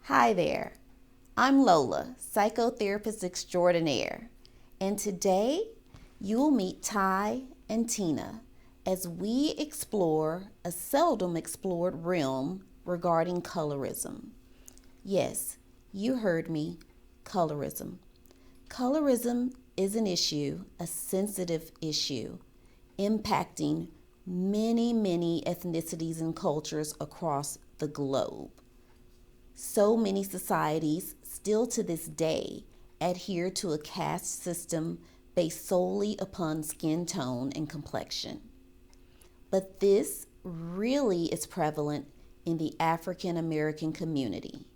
Hi there, I'm Lola, psychotherapist extraordinaire, and today you will meet Ty and Tina as we explore a seldom explored realm regarding colorism. Yes, you heard me, colorism. Colorism is an issue, a sensitive issue, impacting many ethnicities and cultures across the globe. So many societies still to this day adhere to a caste system based solely upon skin tone and complexion. But this really is prevalent in the African American community.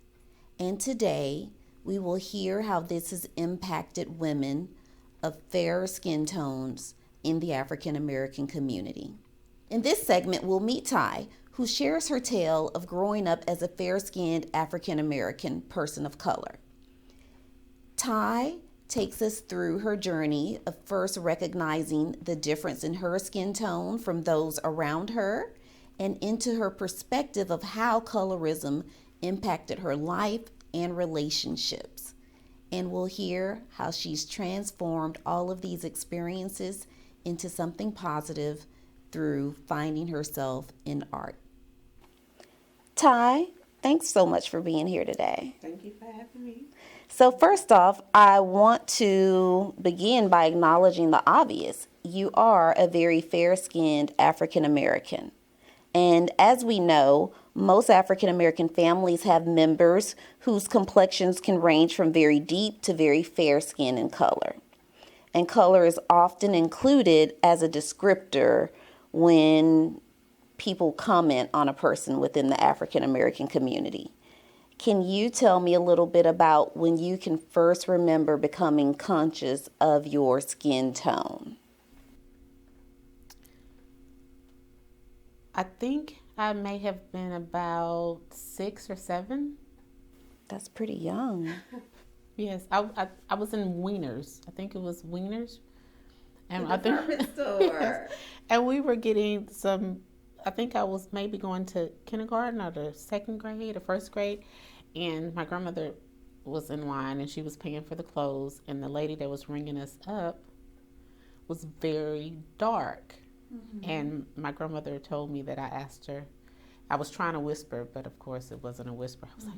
And today, we will hear how this has impacted women of fairer skin tones in the African American community. In this segment, we'll meet Ty, who shares her tale of growing up as a fair-skinned African American person of color. Ty takes us through her journey of first recognizing the difference in her skin tone from those around her and into her perspective of how colorism impacted her life and relationships. And we'll hear how she's transformed all of these experiences into something positive through finding herself in art. Ty, thanks so much for being here today. Thank you for having me. So first off, I want to begin by acknowledging the obvious. You are a very fair-skinned African American. And as we know, most African American families have members whose complexions can range from very deep to very fair skin in color. And color is often included as a descriptor when people comment on a person within the African American community. Can you tell me a little bit about when you can first remember becoming conscious of your skin tone? I think I may have been about 6 or 7. That's pretty young. Yes, I was in Wieners. I think it was Wieners. And The department store. Yes. And we were getting some, I think I was maybe going to kindergarten or the second grade or first grade. And my grandmother was in line and she was paying for the clothes. And the lady that was ringing us up was very dark. Mm-hmm. And my grandmother told me that I asked her, I was trying to whisper, but of course it wasn't a whisper. I was like,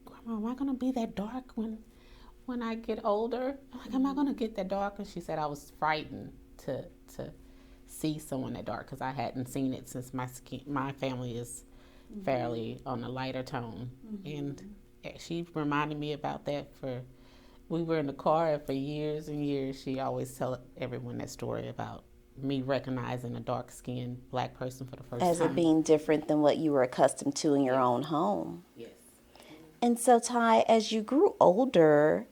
Grandma, am I going to be that dark when I get older? I'm like, am I going to get that dark? And she said I was frightened to see someone that dark because I hadn't seen it since my family is fairly on a lighter tone. And she reminded me about that we were in the car and for years and years. She always tell everyone that story about me recognizing a dark-skinned black person for the first time. As it being different than what you were accustomed to in your own home. Yes. And so, Ty, as you grew older,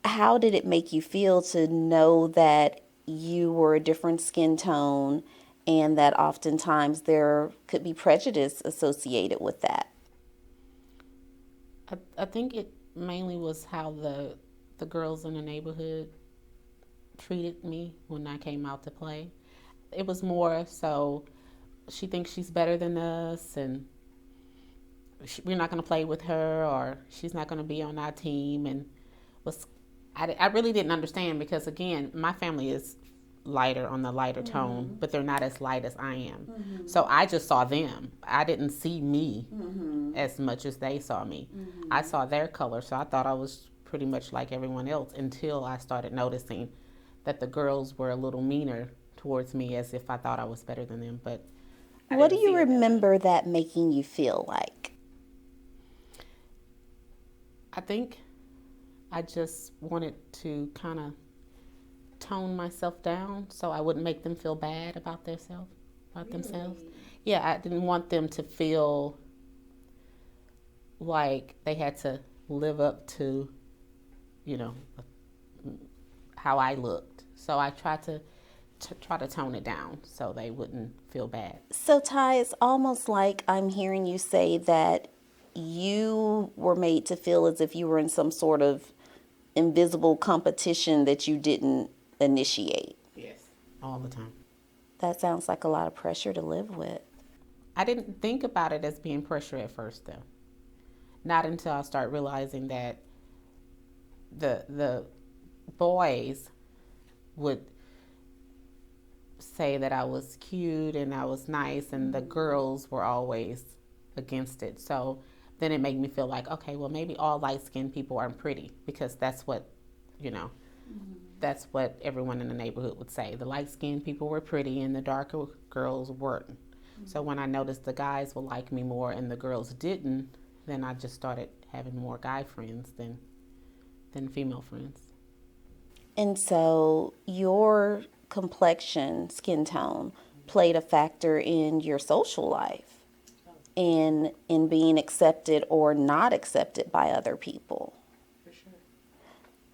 how did it make you feel to know that you were a different skin tone and that oftentimes there could be prejudice associated with that? I think it mainly was how the girls in the neighborhood treated me when I came out to play. It was more so she thinks she's better than us and we're not going to play with her or she's not going to be on our team. And I really didn't understand because, again, my family is lighter on the lighter tone, but they're not as light as I am. So I just saw them. I didn't see me as much as they saw me. I saw their color, so I thought I was pretty much like everyone else until I started noticing that the girls were a little meaner towards me as if I thought I was better than them. But what do you remember that making you feel like? I think I just wanted to kind of tone myself down so I wouldn't make them feel bad about themselves. Yeah, I didn't want them to feel like they had to live up to, how I looked. So I tried to tone it down so they wouldn't feel bad. So, Ty, it's almost like I'm hearing you say that you were made to feel as if you were in some sort of invisible competition that you didn't initiate. Yes, all the time. That sounds like a lot of pressure to live with. I didn't think about it as being pressure at first, though. not until I start realizing that the boys would say that I was cute and I was nice, and the girls were always against it. So then it made me feel like, okay, well, maybe all light-skinned people aren't pretty, because that's what, you know, that's what everyone in the neighborhood would say. The light-skinned people were pretty and the darker girls weren't. So when I noticed the guys would like me more and the girls didn't, then I just started having more guy friends than female friends. And so your complexion, skin tone, played a factor in your social life and in being accepted or not accepted by other people. For sure.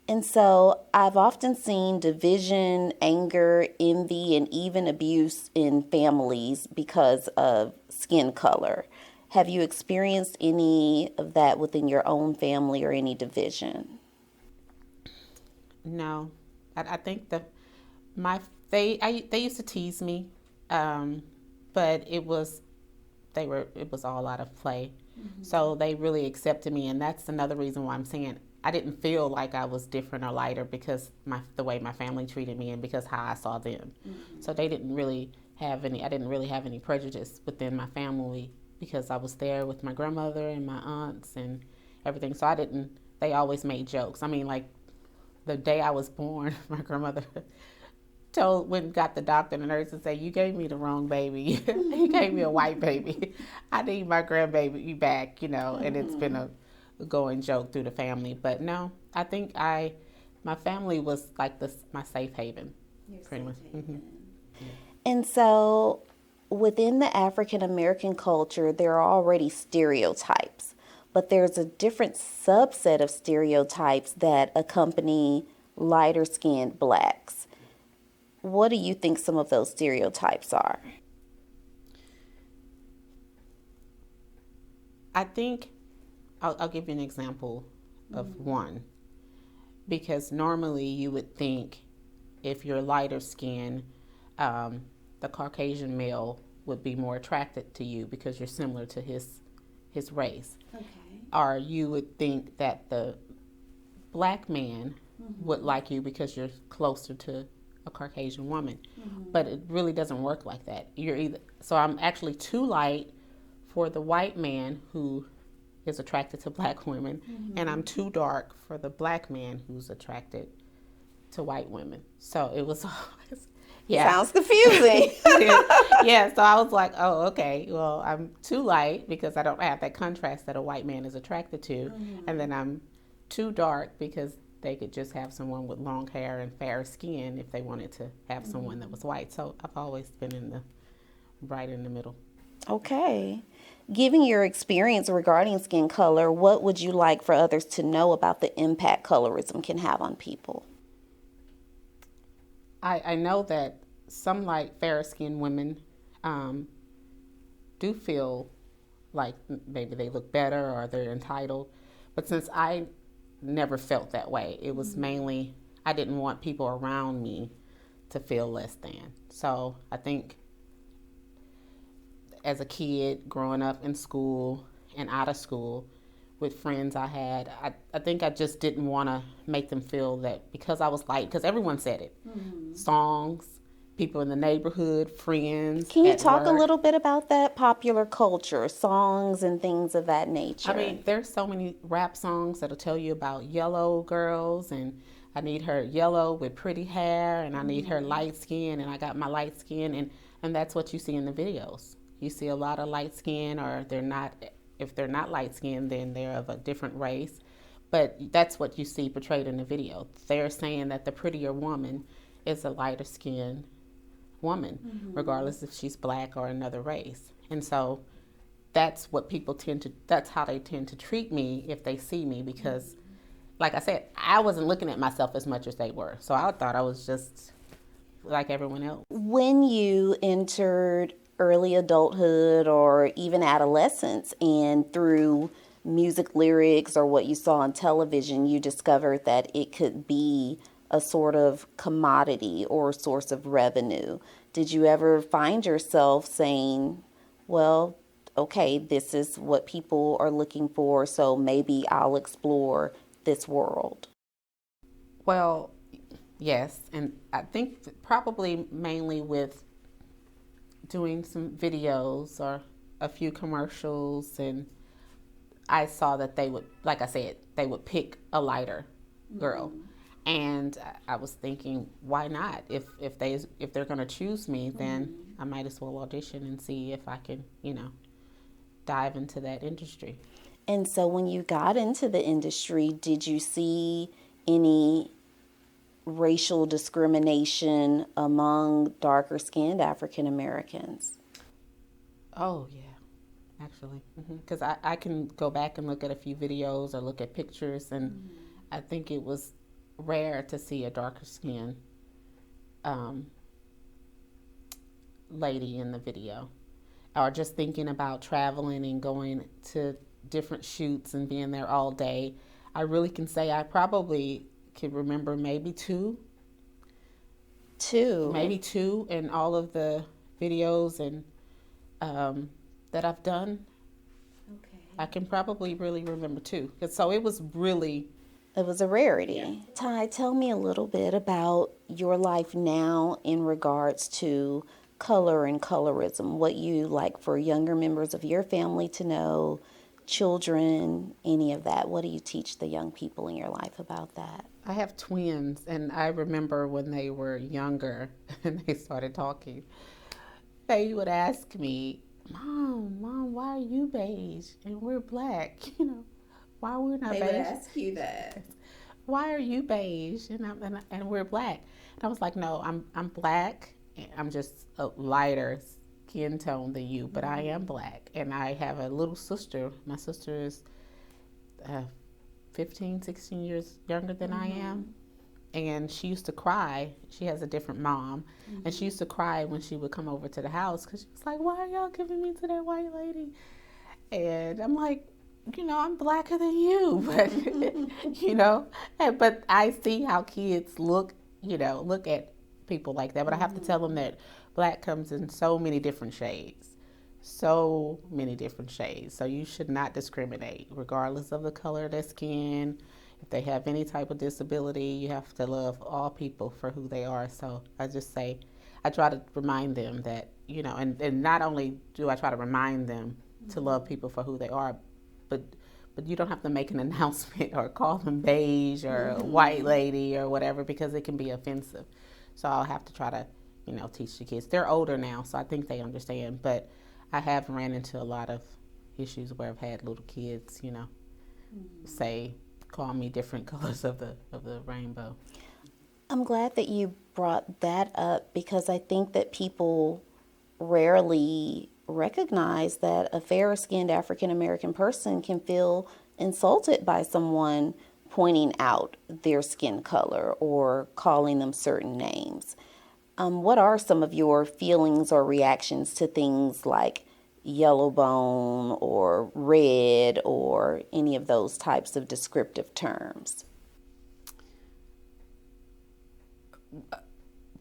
And so I've often seen division, anger, envy, and even abuse in families because of skin color. Have you experienced any of that within your own family or any division? No, I think they used to tease me, but it was all out of play. So they really accepted me, and that's another reason why I'm saying I didn't feel like I was different or lighter, because the way my family treated me and because how I saw them. So they didn't really have any. I didn't really have any prejudice within my family because I was there with my grandmother and my aunts and everything. So I didn't. They always made jokes. I mean, like the day I was born, my grandmother got the doctor and the nurse and say, "You gave me the wrong baby. You gave me a white baby. I need my grandbaby back," and it's been a going joke through the family. But no, I think my family was like my safe haven, pretty much. And so within the African American culture, there are already stereotypes, but there's a different subset of stereotypes that accompany lighter skinned blacks. What do you think some of those stereotypes are? I think I'll give you an example of one, because normally you would think if you're lighter skinned, the Caucasian male would be more attracted to you because you're similar to his race. Okay. Or you would think that the black man would like you because you're closer to a Caucasian woman. But it really doesn't work like that. So I'm actually too light for the white man who is attracted to black women, and I'm too dark for the black man who's attracted to white women. So it was always, Sounds confusing. Yeah, so I was like, oh, okay, well, I'm too light because I don't have that contrast that a white man is attracted to, and then I'm too dark because they could just have someone with long hair and fair skin if they wanted to have someone that was white. So I've always been right in the middle. Okay. Given your experience regarding skin color, what would you like for others to know about the impact colorism can have on people? I know that some fair-skinned women do feel like maybe they look better or they're entitled. But since I never felt that way, it was mainly I didn't want people around me to feel less than. So I think as a kid growing up in school and out of school with friends I had, I think I just didn't want to make them feel that because I was light, because everyone said it. Songs, people in the neighborhood, friends. Can you talk a little bit about that? Popular culture, songs, and things of that nature. I mean, there's so many rap songs that'll tell you about yellow girls, and I need her yellow with pretty hair, and I need her light skin, and I got my light skin, and that's what you see in the videos. You see a lot of light skin, or if they're not light skinned, then they're of a different race. But that's what you see portrayed in the video. They're saying that the prettier woman is a lighter skinned woman, regardless if she's black or another race. And so that's how they tend to treat me if they see me, because like I said, I wasn't looking at myself as much as they were. So I thought I was just like everyone else. When you entered early adulthood or even adolescence, and through music lyrics or what you saw on television, you discovered that it could be a sort of commodity or a source of revenue. Did you ever find yourself saying, well, okay, this is what people are looking for, so maybe I'll explore this world? Well, yes, and I think probably mainly with doing some videos or a few commercials, and I saw that they would, like I said, they would pick a lighter girl. And I was thinking, why not? If they're going to choose me, then I might as well audition and see if I can, dive into that industry. And so when you got into the industry, did you see any racial discrimination among darker skinned African Americans? Oh, yeah, actually. Because I can go back and look at a few videos or look at pictures, and I think it was rare to see a darker skinned lady in the video. Or just thinking about traveling and going to different shoots and being there all day. I really can say I probably can remember maybe two in all of the videos and that I've done. Okay. I can probably really remember two. So it was a rarity. Yeah. Ty, tell me a little bit about your life now in regards to color and colorism, what you like for younger members of your family to know, children, any of that. What do you teach the young people in your life about that? I have twins, and I remember when they were younger and they started talking, they would ask me, Mom, why are you beige and we're black? Why we're not beige? They would ask you that. Why are you beige and we're black? And I was like, no, I'm black. I'm just a lighter skin tone than you, but I am black. And I have a little sister. My sister is 15, 16 years younger than I am. And she used to cry. She has a different mom. And she used to cry when she would come over to the house because she was like, why are y'all giving me to that white lady? And I'm like, I'm blacker than you. But, but I see how kids look at people like that. But I have to tell them that black comes in so many different shades. So many different shades. So you should not discriminate, regardless of the color of their skin. If they have any type of disability, you have to love all people for who they are. So I just say, I try to remind them that, and not only do I try to remind them to love people for who they are, but you don't have to make an announcement or call them beige or white lady or whatever, because it can be offensive. So I'll have to try to, teach the kids. They're older now, so I think they understand. But I have ran into a lot of issues where I've had little kids, call me different colors of the rainbow. I'm glad that you brought that up, because I think that people rarely recognize that a fair-skinned African American person can feel insulted by someone pointing out their skin color or calling them certain names. What are some of your feelings or reactions to things like yellow bone or red or any of those types of descriptive terms?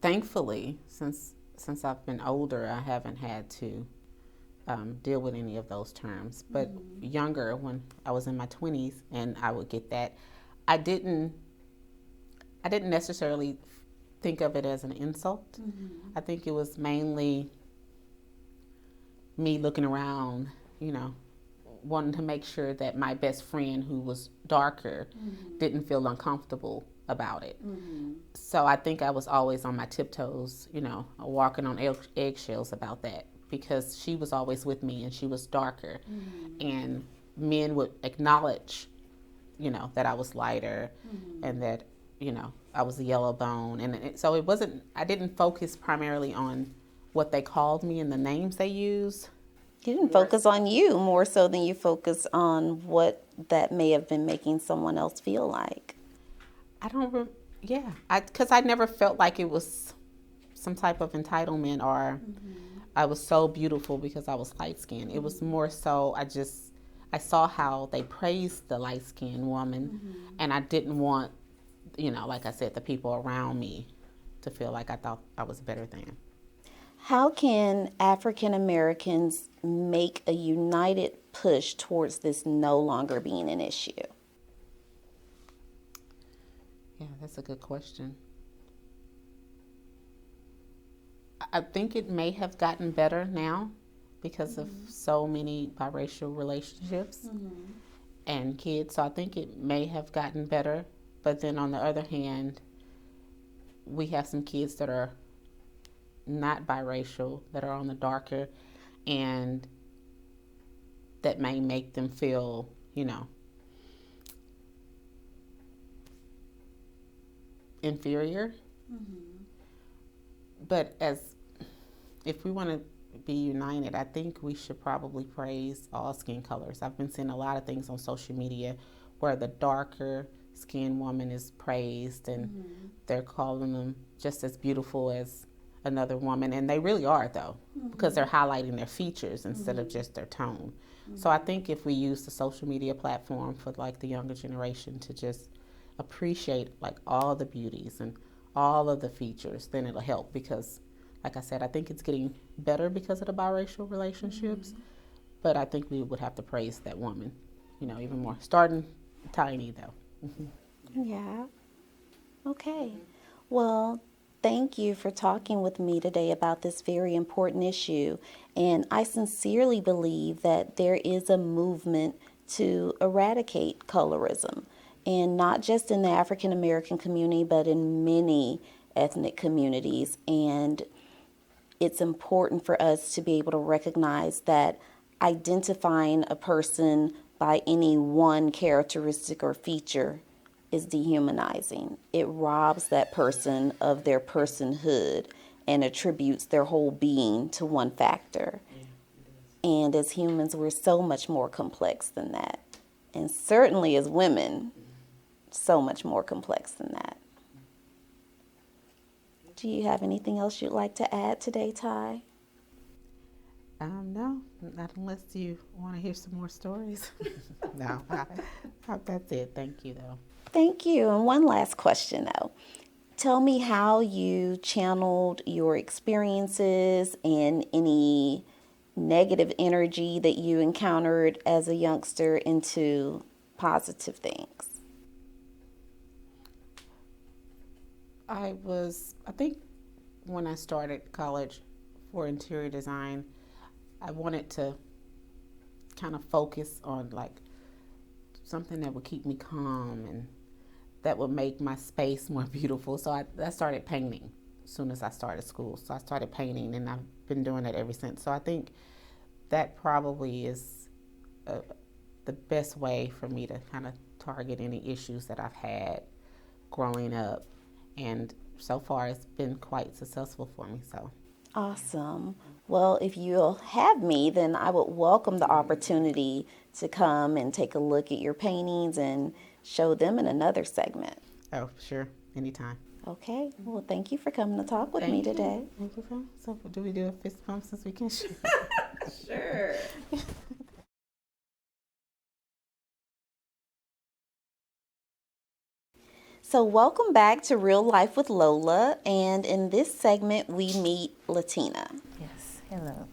Thankfully, since I've been older, I haven't had to deal with any of those terms. But younger, when I was in my 20s and I would get that, I didn't necessarily think of it as an insult. I think it was mainly me looking around, wanting to make sure that my best friend, who was darker, didn't feel uncomfortable about it. So I think I was always on my tiptoes, walking on eggshells about that, because she was always with me and she was darker. And men would acknowledge, that I was lighter and that, I was a yellow bone. And so it wasn't, I didn't focus primarily on what they called me and the names they used. You didn't focus on you more so than you focus on what that may have been making someone else feel like. Because I never felt like it was some type of entitlement or I was so beautiful because I was light-skinned. It was more so I saw how they praised the light-skinned woman, and I didn't want, like I said, the people around me to feel like I thought I was better than. How can African Americans make a united push towards this no longer being an issue? Yeah, that's a good question. I think it may have gotten better now because of so many biracial relationships and kids. So I think it may have gotten better. But then on the other hand, we have some kids that are not biracial, that are on the darker, and that may make them feel, inferior. But if we want to be united, I think we should probably praise all skin colors. I've been seeing a lot of things on social media where the darker skinned woman is praised and they're calling them just as beautiful as another woman, and they really are though, because they're highlighting their features instead of just their tone. So I think if we use the social media platform for like the younger generation to just appreciate like all the beauties and all of the features, then it'll help, because like I said, I think it's getting better because of the biracial relationships, but I think we would have to praise that woman, even more. Starting tiny though. Yeah. Okay. Well, thank you for talking with me today about this very important issue. And I sincerely believe that there is a movement to eradicate colorism, and not just in the African American community, but in many ethnic communities. And it's important for us to be able to recognize that identifying a person by any one characteristic or feature is dehumanizing. It robs that person of their personhood and attributes their whole being to one factor. And as humans, we're so much more complex than that. And certainly as women, so much more complex than that. Do you have anything else you'd like to add today, Ty? No, not unless you want to hear some more stories. No, that's it. Thank you, though. Thank you. And one last question, though. Tell me how you channeled your experiences and any negative energy that you encountered as a youngster into positive things. I think when I started college for interior design, I wanted to kind of focus on like something that would keep me calm and that would make my space more beautiful. So I started painting as soon as I started school. So I started painting, and I've been doing it ever since. So I think that probably is the best way for me to kind of target any issues that I've had growing up. And so far, it's been quite successful for me. So Awesome. Well, if you'll have me, then I would welcome the opportunity to come and take a look at your paintings and show them in another segment. Oh, sure. Anytime. Okay. Well, thank you for coming to talk with me today. Thank you. So do we do a fist bump since we can? Sure. So welcome back to Real Life with Lola, and in this segment we meet Latina. Yes, hello.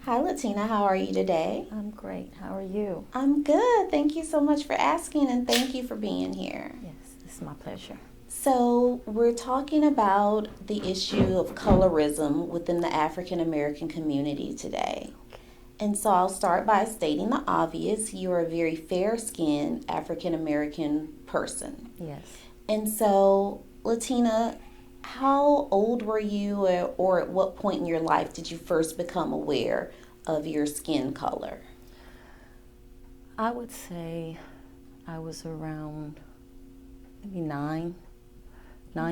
Hi Latina, how are you today? I'm great. How are you? I'm good. Thank you so much for asking, and thank you for being here. Yes, this is my pleasure. So we're talking about the issue of colorism within the African American community today. And so I'll start by stating the obvious. You're a very fair-skinned African American person. Yes. And so, Latina, how old were you, or at what point in your life did you first become aware of your skin color? I would say I was around maybe 9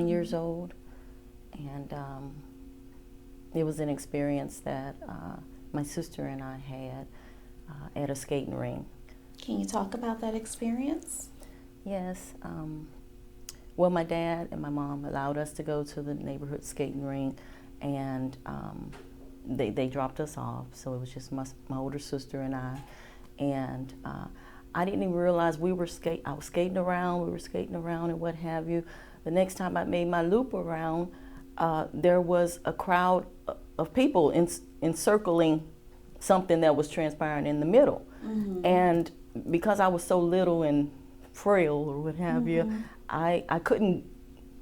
years old. And it was an experience that my sister and I had at a skating rink. Can you talk about that experience? Yes. Well, my dad and my mom allowed us to go to the neighborhood skating rink, and they dropped us off. So it was just my older sister and I. And I didn't even realize I was skating around, we were skating around and what have you. The next time I made my loop around, there was a crowd of people encircling something that was transpiring in the middle. And because I was so little and frail or what have you, I couldn't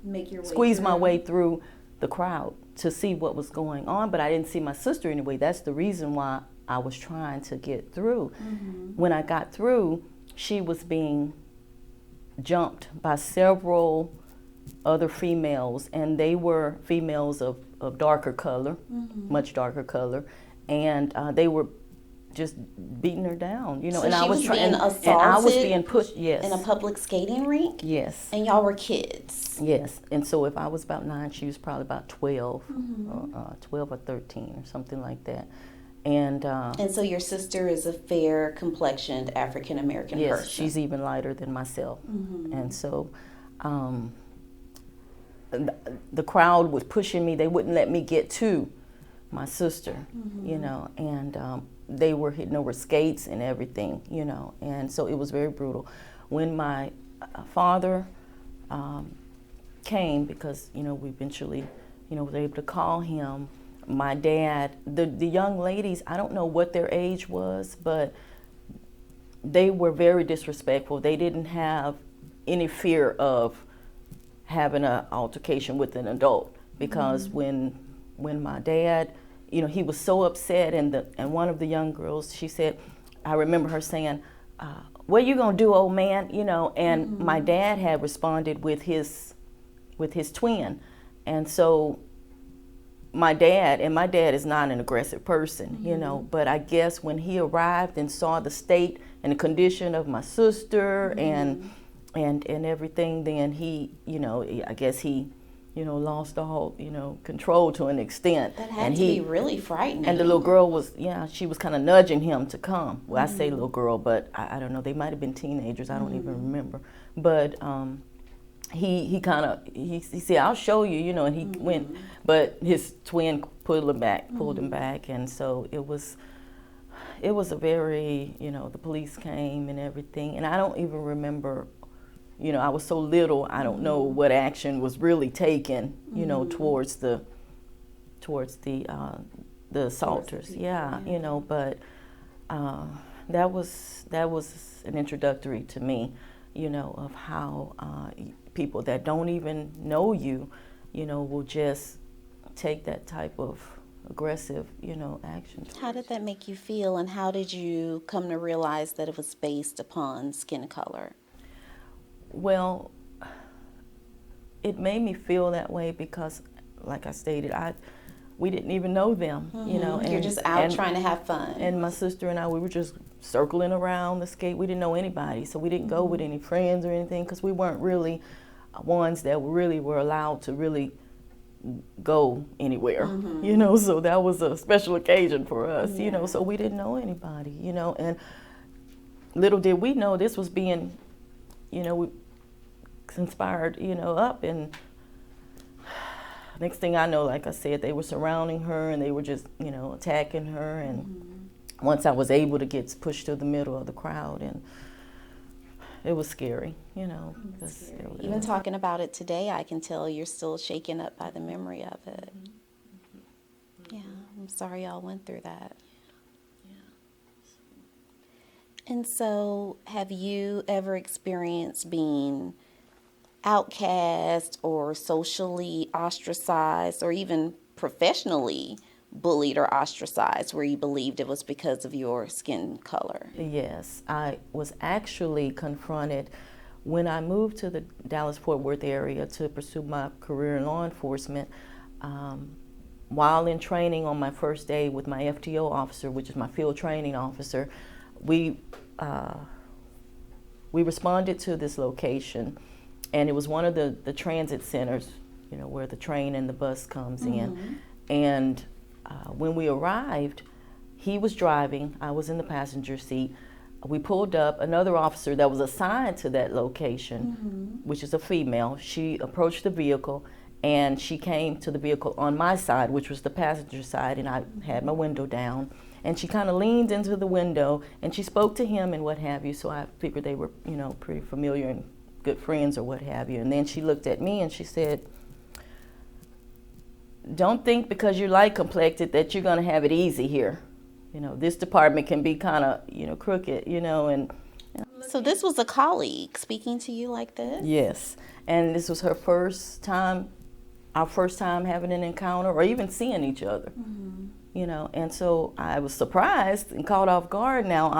Make your way squeeze my through. way through the crowd to see what was going on, but I didn't see my sister anyway. That's the reason why I was trying to get through. When I got through, she was being jumped by several other females, and they were females of darker color, much darker color, and they were just beating her down, you know. So and she I was was trying, being and I was assaulted being pushed. Yes. in a public skating rink? Yes. And y'all were kids? Yes. And so if I was about 9, she was probably about 12, 12 or 13 or something like that. And so your sister is a fair complexioned African American yes, person. she's even lighter than myself. And so the crowd was pushing me. They wouldn't let me get to my sister, you know, and they were hitting over skates and everything, you know, and so it was very brutal. When my father came, because, you know, we eventually, you know, was able to call him, my dad, the young ladies, I don't know what their age was, but they were very disrespectful. They didn't have any fear of having an altercation with an adult, because when my dad, you know, he was so upset, and one of the young girls, she said, I remember her saying, what are you gonna do, old man, you know, and my dad had responded with his twin, and so my dad is not an aggressive person, you know, but I guess when he arrived and saw the state and the condition of my sister and everything, then he, you know, I guess he, you know, lost all, you know, control to an extent. That had to be really frightening. And the little girl was, she was kind of nudging him to come. Well, I say little girl, but I don't know. They might have been teenagers. I don't even remember. But he said, I'll show you, you know, and he went. But his twin pulled him back. And so it was a very, you know, the police came and everything. And I don't even remember, you know, I was so little, I don't know what action was really taken, you know, towards the assaulters. You know, but that was an introductory to me, you know, of how people that don't even know you, you know, will just take that type of aggressive, you know, action. How did that make you feel, and how did you come to realize that it was based upon skin color? Well, it made me feel that way because, like I stated, we didn't even know them, you know. And, you're just out trying to have fun. And my sister and I, we were just circling around the skate. We didn't know anybody, so we didn't go with any friends or anything, because we weren't really ones that were allowed to really go anywhere, you know. So that was a special occasion for us, you know. So we didn't know anybody, you know. And little did we know this was being, you know, we conspired, you know, up, and next thing I know, like I said, they were surrounding her and they were just, you know, attacking her. And once I was able to get pushed to the middle of the crowd, and it was scary, you know. Even talking about it today, I can tell you're still shaken up by the memory of it. Yeah, I'm sorry y'all went through that. And so, have you ever experienced being outcast or socially ostracized, or even professionally bullied or ostracized, where you believed it was because of your skin color? Yes, I was actually confronted when I moved to the Dallas-Fort Worth area to pursue my career in law enforcement. While in training on my first day with my FTO officer, which is my field training officer, we responded to this location, and it was one of the transit centers, you know, where the train and the bus comes in. And when we arrived, he was driving, I was in the passenger seat. We pulled up. Another officer that was assigned to that location, which is a female, she approached the vehicle, and she came to the vehicle on my side, which was the passenger side, and I had my window down. And she kind of leaned into the window, and she spoke to him and what have you, so I figured they were, you know, pretty familiar and good friends or what have you. And then she looked at me and she said, don't think because you're light complected that you're going to have it easy here. This department can be kind of, crooked, and So this was a colleague speaking to you like this? yes. And this was her first time, our first time having an encounter or even seeing each other. And so I was surprised and caught off guard. Now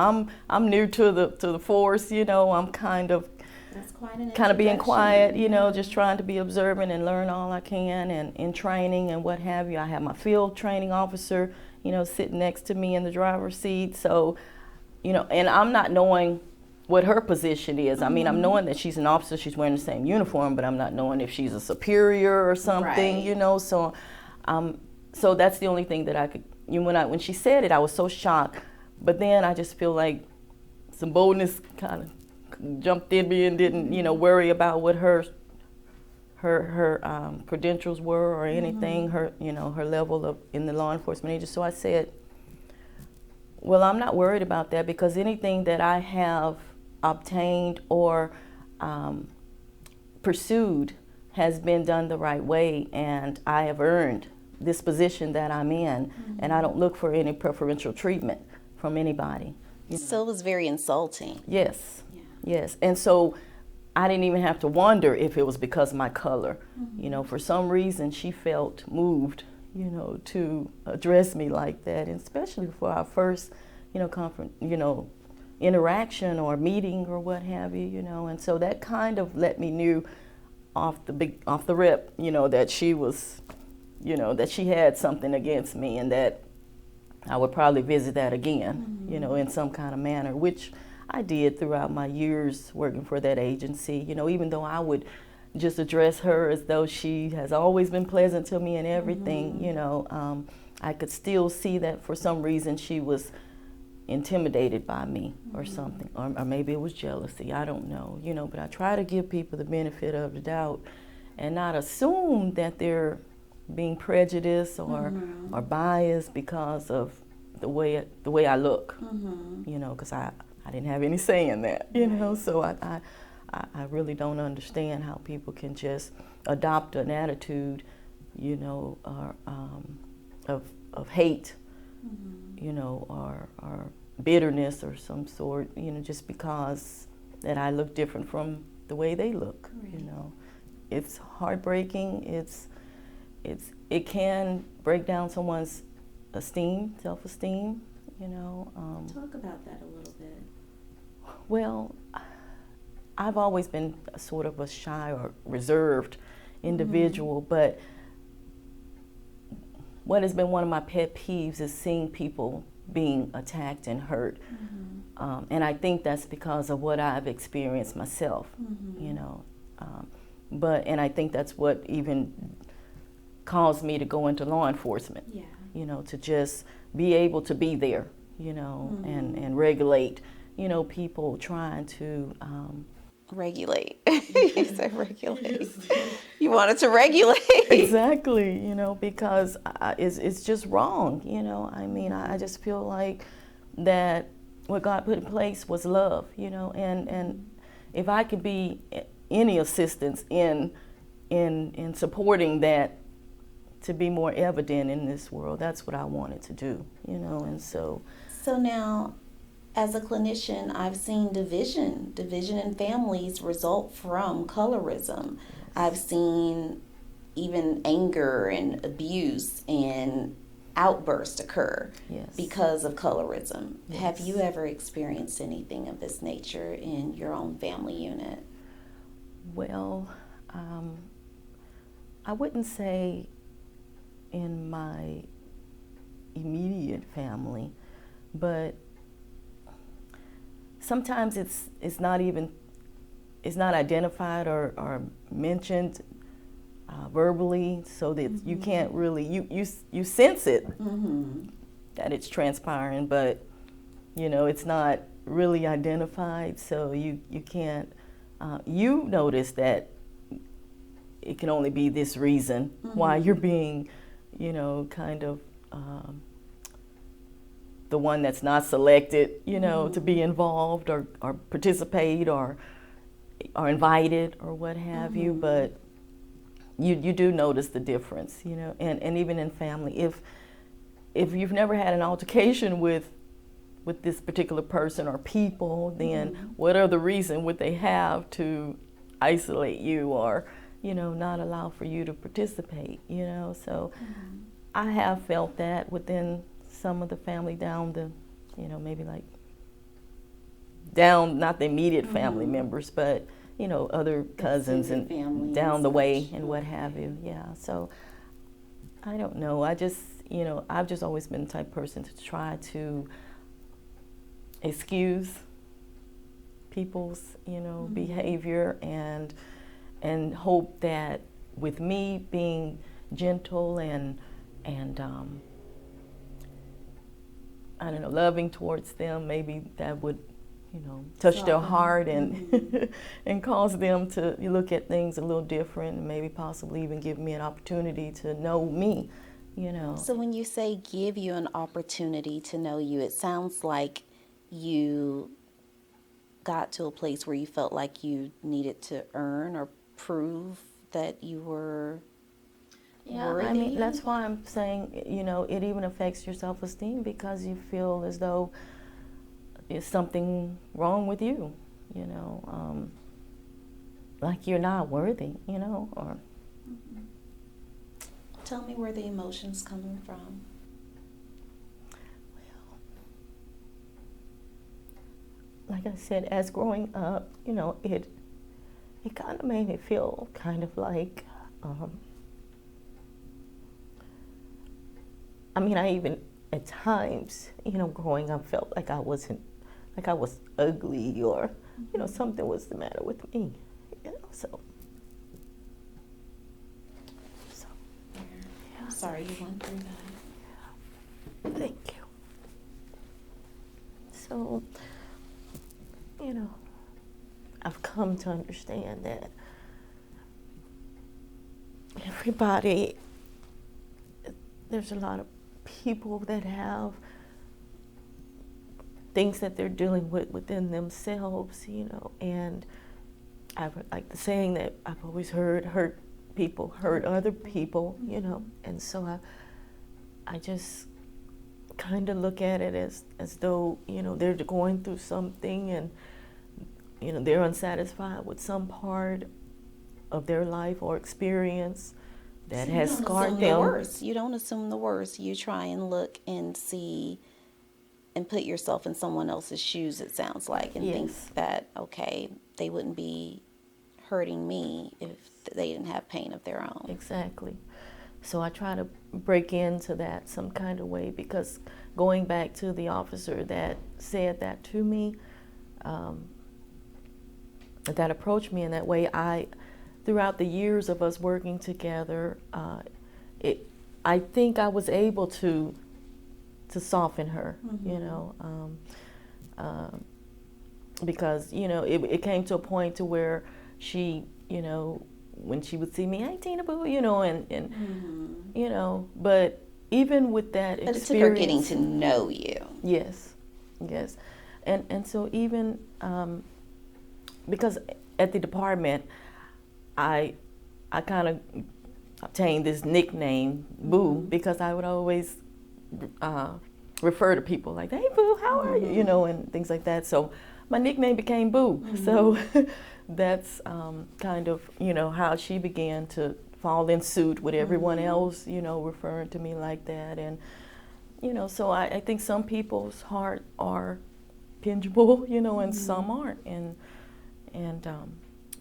I'm new to the force, I'm kind of That's quite an being quiet, introduction. just trying to be observant and learn all I can, and in training and what have you. I have my field training officer, sitting next to me in the driver's seat. So, and I'm not knowing what her position is. I mean, I'm knowing that she's an officer, she's wearing the same uniform, but I'm not knowing if she's a superior or something, Right. So, so that's the only thing that I could. When she said it, I was so shocked, but then I just feel like some boldness kind of jumped in me and didn't, worry about what her credentials were or anything, her level of in the law enforcement agency. So I said, well, I'm not worried about that, because anything that I have obtained or pursued has been done the right way, and I have earned this position that I'm in, and I don't look for any preferential treatment from anybody. So it was very insulting. Yes, yes. And so I didn't even have to wonder if it was because of my color. For some reason she felt moved, to address me like that, and especially for our first, interaction or meeting or what have you, And so that kind of let me know off the rip, that she was, that she had something against me, and that I would probably visit that again, in some kind of manner, which I did throughout my years working for that agency. Even though I would just address her as though she has always been pleasant to me and everything, I could still see that for some reason she was intimidated by me or something, or maybe it was jealousy, I don't know, but I try to give people the benefit of the doubt and not assume that they're being prejudiced or biased because of the way I look, because I didn't have any say in that, so I really don't understand how people can just adopt an attitude, or, of hate, or bitterness or some sort, just because that I look different from the way they look, It's heartbreaking. It can break down someone's self-esteem, Talk about that a little bit. Well, I've always been sort of a shy or reserved individual, but what has been one of my pet peeves is seeing people being attacked and hurt. And I think that's because of what I've experienced myself, and I think that's what even caused me to go into law enforcement, to just be able to be there, and regulate, people trying to Regulate. You said regulate. You wanted to regulate. Exactly, because it's just wrong, I mean, I just feel like that what God put in place was love, and if I could be any assistance in supporting that to be more evident in this world, that's what I wanted to do, and so. So now, as a clinician, I've seen division in families result from colorism. I've seen even anger and abuse and outbursts occur because of colorism. Yes. Have you ever experienced anything of this nature in your own family unit? Well, I wouldn't say in my immediate family, but sometimes it's not identified or mentioned verbally, so that you can't really you sense it that it's transpiring, but it's not really identified, so you can't you notice that it can only be this reason why you're being kind of the one that's not selected, to be involved or participate or invited or what have you. But, you do notice the difference, you know, and even in family, if you've never had an altercation with this particular person or people, then what other reason would they have to isolate you or, you know, not allow for you to participate, you know? So I have felt that within some of the family down the, you know, maybe like down, not the immediate family members, but, you know, other cousins and down the way and what have you. Yeah, so I don't know. I just, you know, I've just always been the type of person to try to excuse people's, you know, behavior and hope that with me being gentle and I don't know, loving towards them, maybe that would, you know, touch their heart and and cause them to look at things a little different and maybe possibly even give me an opportunity to know me, you know. So when you say give you an opportunity to know you, it sounds like you got to a place where you felt like you needed to earn or prove that you were worthy. I mean, that's why I'm saying, you know, it even affects your self-esteem because you feel as though there's something wrong with you, you know, like you're not worthy, you know, or... Tell me where the emotions coming from. Like I said, as growing up, you know, it kind of made me feel kind of like, I mean, I even at times, you know, growing up felt like I was ugly or, you know, something was the matter with me, you know, so. I'm sorry you went through that. Thank you. So, you know, I've come to understand that everybody, there's a lot of people that have things that they're dealing with within themselves, you know, and I've like the saying that I've always heard, hurt people hurt other people, you know, and so I just kind of look at it as though, you know, they're going through something and, you know, they're unsatisfied with some part of their life or experience that has scarred them. You don't assume the worst. You try and look and see and put yourself in someone else's shoes, it sounds like, and think that, okay, they wouldn't be hurting me if they didn't have pain of their own. Exactly. So I try to break into that some kind of way because going back to the officer that said that to me, that approached me in that way, throughout the years of us working together, I think I was able to soften her, you know, because, you know, it came to a point to where she, you know, when she would see me, hey, Tina Boo, you know, and you know, but even with that experience. But it took her getting to know you. Yes, yes. And so even, because at the department, I kind of obtained this nickname, Boo, because I would always refer to people like, hey, Boo, how are you? You know, and things like that. So my nickname became Boo. So that's kind of, you know, how she began to fall in suit with everyone else, you know, referring to me like that. And, you know, so I think some people's heart are pinchable, you know, and some aren't. And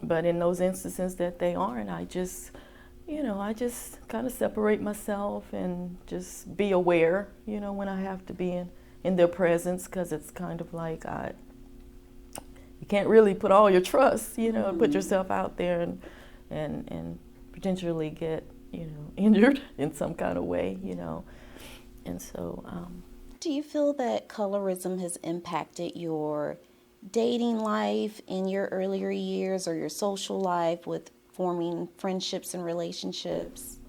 but in those instances that they aren't, I just, you know, I just kind of separate myself and just be aware, you know, when I have to be in their presence, because it's kind of like you can't really put all your trust, you know, put yourself out there and potentially get, you know, injured in some kind of way, you know. And so do you feel that colorism has impacted your dating life in your earlier years or your social life with forming friendships and relationships?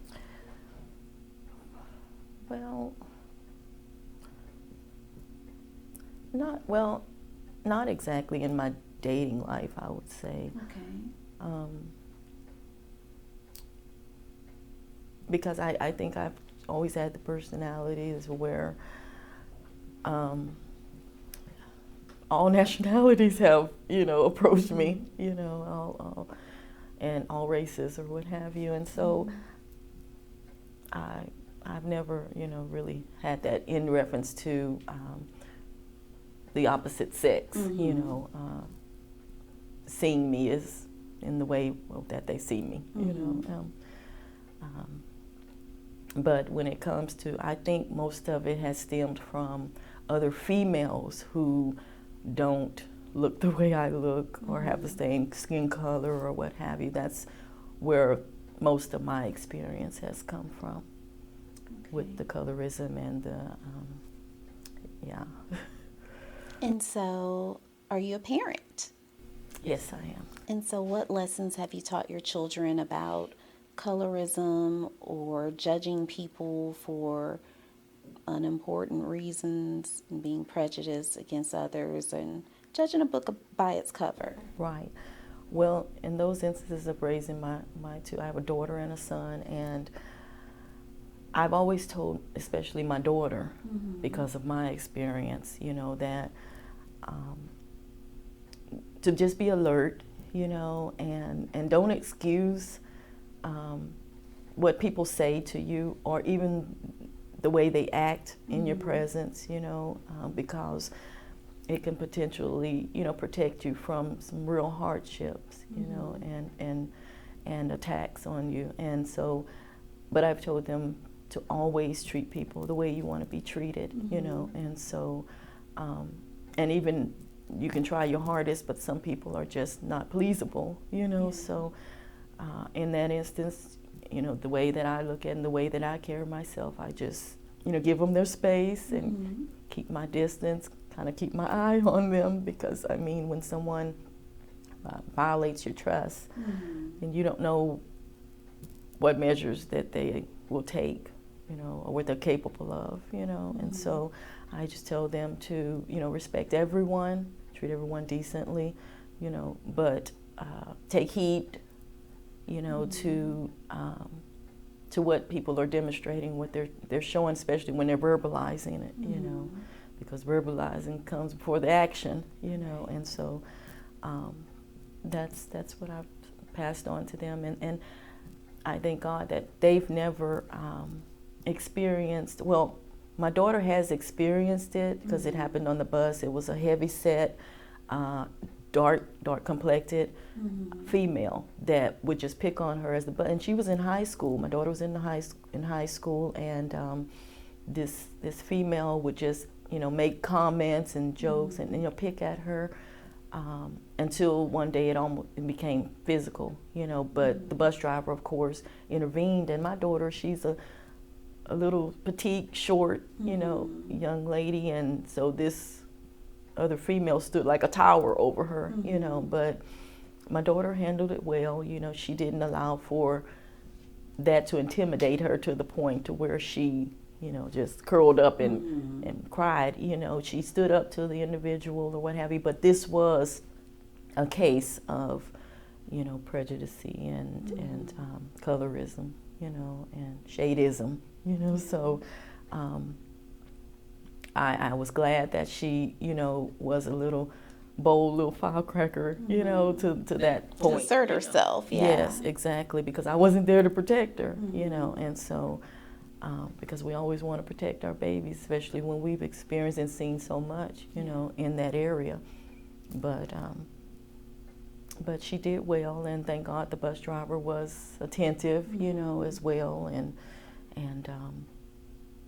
Well, not exactly in my dating life, I would say. Okay. because I think I've always had the personalities where all nationalities have, approached me, and all races or what have you. And so I've never, really had that in reference to the opposite sex, seeing me as in the way that they see me, but when it comes to, I think most of it has stemmed from other females who don't look the way I look or have the same skin color or what have you. That's where most of my experience has come from with the colorism and the, yeah. And so, are you a parent? Yes, I am. And so, what lessons have you taught your children about colorism or judging people for unimportant reasons and being prejudiced against others and judging a book by its cover? Right. Well, in those instances of raising my two, I have a daughter and a son, and I've always told, especially my daughter, because of my experience, that to just be alert, and don't excuse what people say to you or even the way they act in your presence, because it can potentially, protect you from some real hardships, and attacks on you. And so, but I've told them to always treat people the way you want to be treated, and so, and even you can try your hardest, but some people are just not pleasable, so in that instance, the way that I look at it and the way that I carry myself, I just, give them their space and keep my distance, kind of keep my eye on them, because I mean, when someone violates your trust, and you don't know what measures that they will take, or what they're capable of, and so I just tell them to, respect everyone, treat everyone decently, but take heed, to what people are demonstrating, what they're showing, especially when they're verbalizing it, because verbalizing comes before the action, and so that's what I've passed on to them, and I thank God that they've never experienced, well, my daughter has experienced it because it happened on the bus. It was a heavy set, dark complected female that would just pick on her as the, and she was in high school. My daughter was in high school, and this female would just make comments and jokes and pick at her, until one day it became physical, but the bus driver, of course, intervened, and my daughter, she's a little petite, short, young lady, and so this other female stood like a tower over her, but my daughter handled it well. She didn't allow for that to intimidate her to the point to where she, just curled up and cried. She stood up to the individual or what have you, but this was a case of, prejudice and colorism, and shadeism, so I was glad that she, was a little bold little firecracker, to that point. To assert herself, yeah. Yes, exactly, because I wasn't there to protect her, and so, because we always want to protect our babies, especially when we've experienced and seen so much, in that area. But she did well, and thank God the bus driver was attentive, as well, and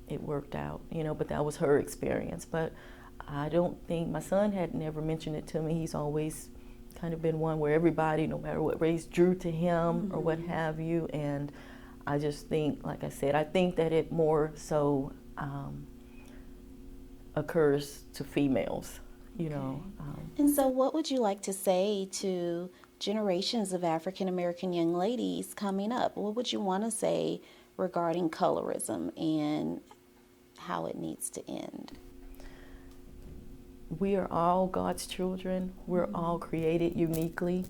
it worked out, but that was her experience. But I don't think, my son had never mentioned it to me. He's always kind of been one where everybody, no matter what race, drew to him or what have you, and I just think, like I said, I think that it more so occurs to females, And so what would you like to say to generations of African American young ladies coming up? What would you want to say regarding colorism and how it needs to end? We are all God's children. We're all created uniquely,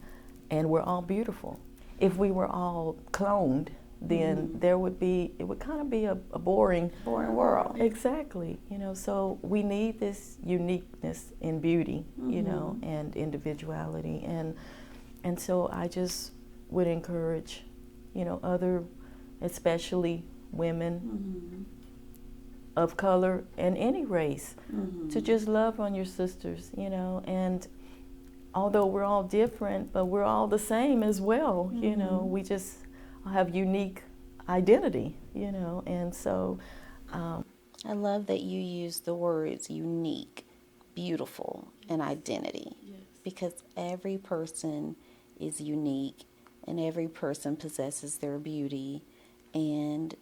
and we're all beautiful. If we were all cloned, then it would kind of be a boring world. Exactly. So we need this uniqueness in beauty, and individuality. And so I just would encourage, other, especially women of color and any race, to just love on your sisters, and although we're all different, but we're all the same as well, we just have unique identity, and so. I love that you use the words unique, beautiful, and identity, because every person is unique and every person possesses their beauty, and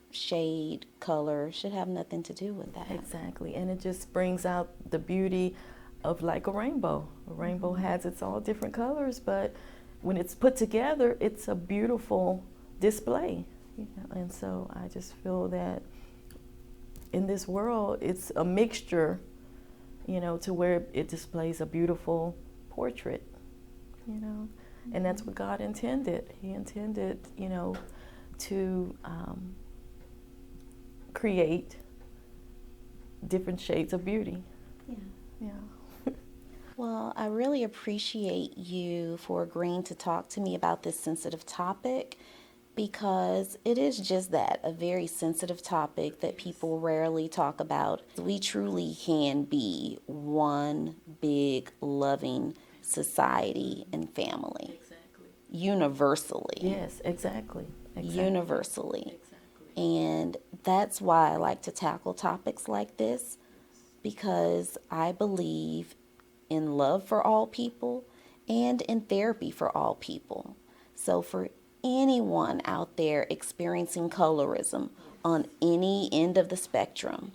shade, color should have nothing to do with that. Exactly, and it just brings out the beauty of like a rainbow. A rainbow has its all different colors, but when it's put together, it's a beautiful display. And so I just feel that in this world, it's a mixture, to where it displays a beautiful portrait, and that's what God intended. He intended, to create different shades of beauty. Yeah. Well, I really appreciate you for agreeing to talk to me about this sensitive topic, because it is just that, a very sensitive topic that people rarely talk about. We truly can be one big, loving society and family. Exactly. Universally. Yes, exactly. Universally. Exactly. And that's why I like to tackle topics like this, because I believe in love for all people and in therapy for all people. So for anyone out there experiencing colorism on any end of the spectrum,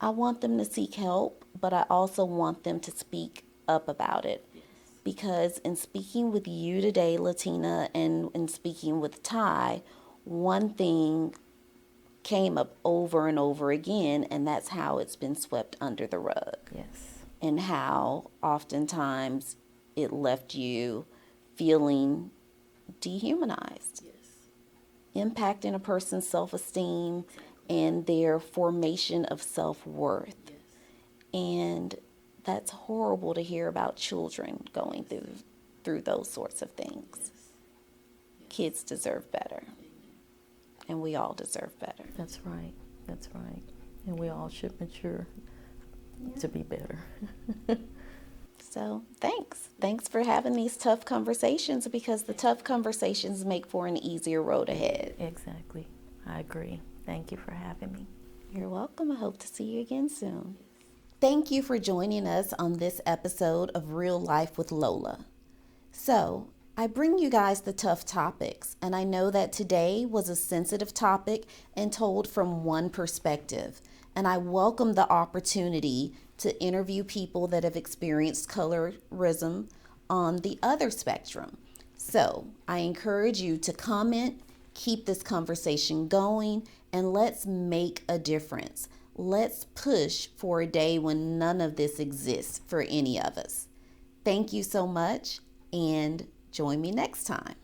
I want them to seek help, but I also want them to speak up about it. Because in speaking with you today, Latina, and in speaking with Ty, one thing came up over and over again, and that's how it's been swept under the rug. Yes. And how oftentimes it left you feeling dehumanized, impacting a person's self-esteem and their formation of self-worth. And that's horrible to hear about children going through those sorts of things. Kids deserve better, and we all deserve better. That's right. And we all should mature to be better. So thanks for having these tough conversations, because the tough conversations make for an easier road ahead. Exactly. I agree. Thank you for having me. You're welcome. I hope to see you again soon. Thank you for joining us on this episode of Real Life with Lola. So, I bring you guys the tough topics, and I know that today was a sensitive topic and told from one perspective. And I welcome the opportunity to interview people that have experienced colorism on the other spectrum. So I encourage you to comment, keep this conversation going, and let's make a difference. Let's push for a day when none of this exists for any of us. Thank you so much, and join me next time.